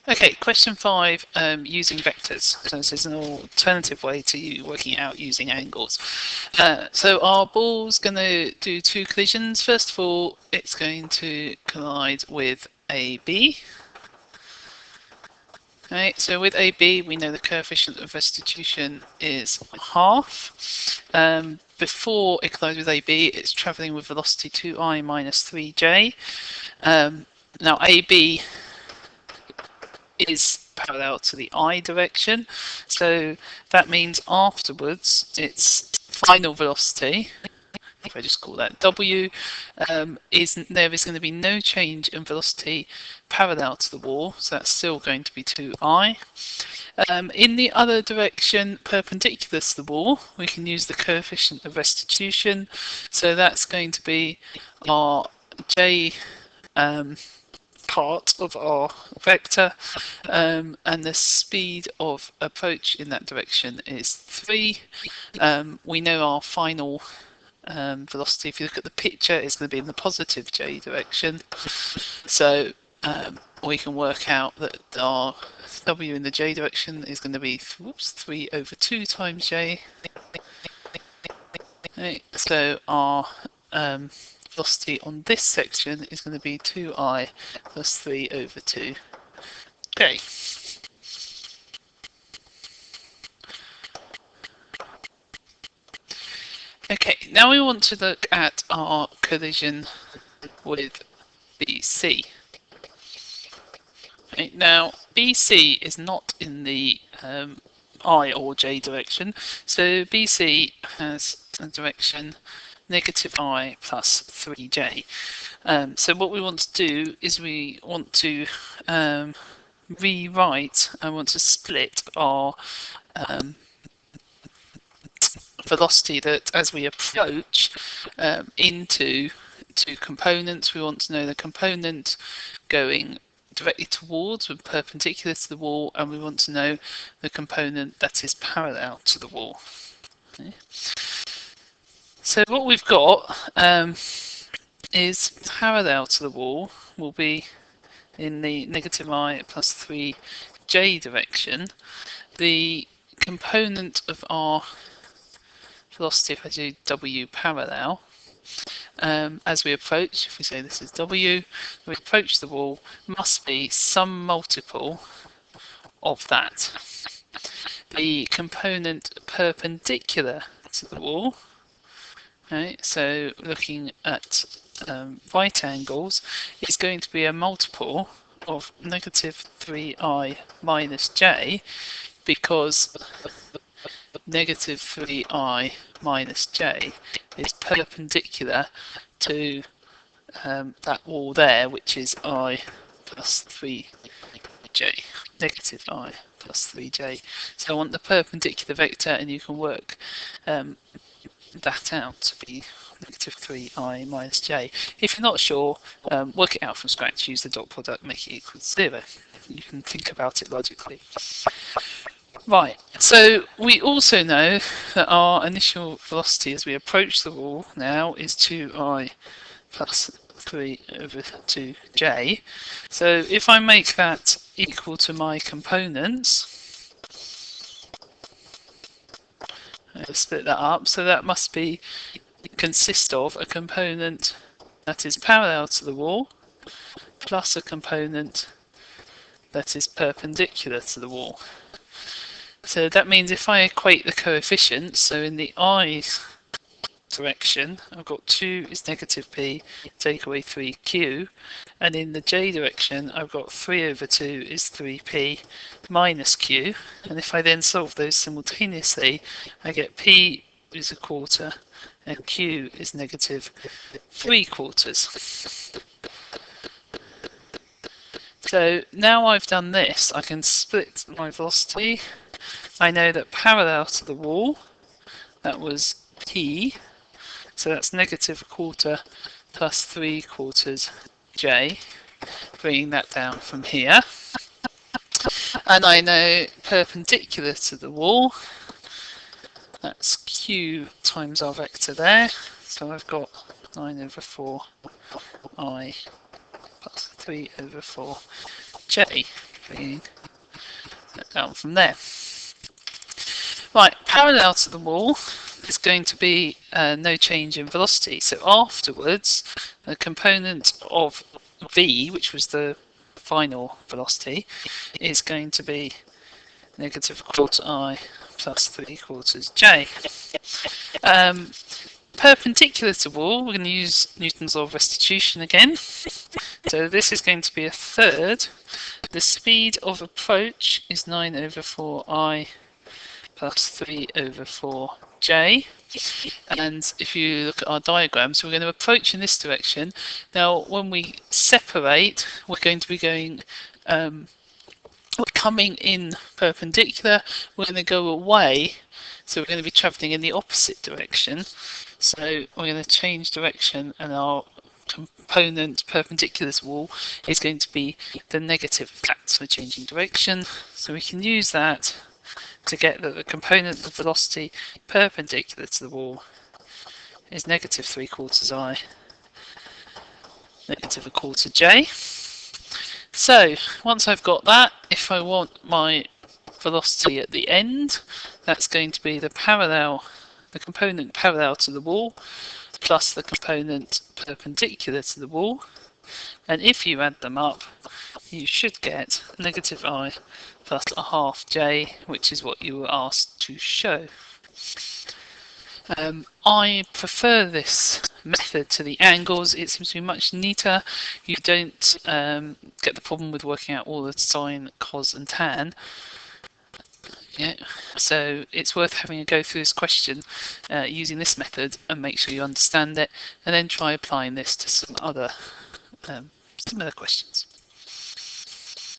Okay, question 5, using vectors. So this is an alternative way to working out using angles. So our ball's going to do 2 collisions. First of all, it's going to collide with AB. Okay, so with AB, we know the coefficient of restitution is half. Before it collides with AB, it's travelling with velocity 2I minus 3J. Now AB is parallel to the I direction, so that means afterwards its final velocity, if I just call that W, there is going to be no change in velocity parallel to the wall, so that's still going to be 2I. In the other direction, perpendicular to the wall, we can use the coefficient of restitution, so that's going to be our J part of our vector, and the speed of approach in that direction is 3. We know our final velocity, if you look at the picture, is going to be in the positive J direction, so we can work out that our W in the J direction is going to be 3 over 2 times J. Okay, so our velocity on this section is going to be 2I plus 3 over 2. Okay. Okay, now we want to look at our collision with BC. Okay, now BC is not in the I or J direction, so BC has a direction negative I plus 3J. So what we want to do is we want to rewrite, I want to split our velocity that as we approach into 2 components. We want to know the component going directly towards and perpendicular to the wall, and we want to know the component that is parallel to the wall. Okay. So what we've got is parallel to the wall will be in the negative I plus 3J direction. The component of our velocity, if I do W parallel, as we approach, if we say this is W, we approach the wall, must be some multiple of that. The component perpendicular to the wall, okay, so looking at right angles, is going to be a multiple of negative 3I minus J, because negative 3I minus J is perpendicular to that wall there, which is I plus 3J, negative I plus 3J. So I want the perpendicular vector, and you can work that out to be negative 3I minus J. If you're not sure, work it out from scratch, use the dot product, make it equal to 0. You can think about it logically. Right, so we also know that our initial velocity as we approach the wall now is 2I plus 3 over 2J. So if I make that equal to my components, I'll split that up, so that must be consist of a component that is parallel to the wall plus a component that is perpendicular to the wall. So that means if I equate the coefficients, so in the I direction, I've got 2 is negative P, take away 3Q, and in the J direction, I've got 3 over 2 is 3P minus Q, and if I then solve those simultaneously, I get P is a quarter and Q is negative 3/4. So now I've done this, I can split my velocity. I know that parallel to the wall, that was P, so that's negative 1/4 plus 3/4 J, bringing that down from here. And I know perpendicular to the wall, that's Q times our vector there, so I've got 9 over 4 I plus 3 over 4 J. bringing that down from there. Right, parallel to the wall is going to be no change in velocity. So afterwards, the component of v, which was the final velocity, is going to be negative quarter I plus 3/4 j. Perpendicular to wall, we're going to use Newton's law of restitution again. So this is going to be a third. The speed of approach is 9/4I plus 3/4j. And if you look at our diagram, so we're going to approach in this direction. Now, when we separate, we're going to be going, we're coming in perpendicular, we're going to go away, so we're going to be travelling in the opposite direction. So we're going to change direction, and our component perpendicular to wall is going to be the negative of that, so changing direction. So we can use that to get that the component of velocity perpendicular to the wall is negative 3/4 I, negative 1/4 j. So once I've got that, if I want my velocity at the end, that's going to be the component parallel to the wall plus the component perpendicular to the wall, and if you add them up, you should get negative I plus 1/2 j, which is what you were asked to show. I prefer this method to the angles. It seems to be much neater. You don't get the problem with working out all the sine, cos and tan. Yeah, so it's worth having a go through this question using this method and make sure you understand it, and then try applying this to some other similar questions.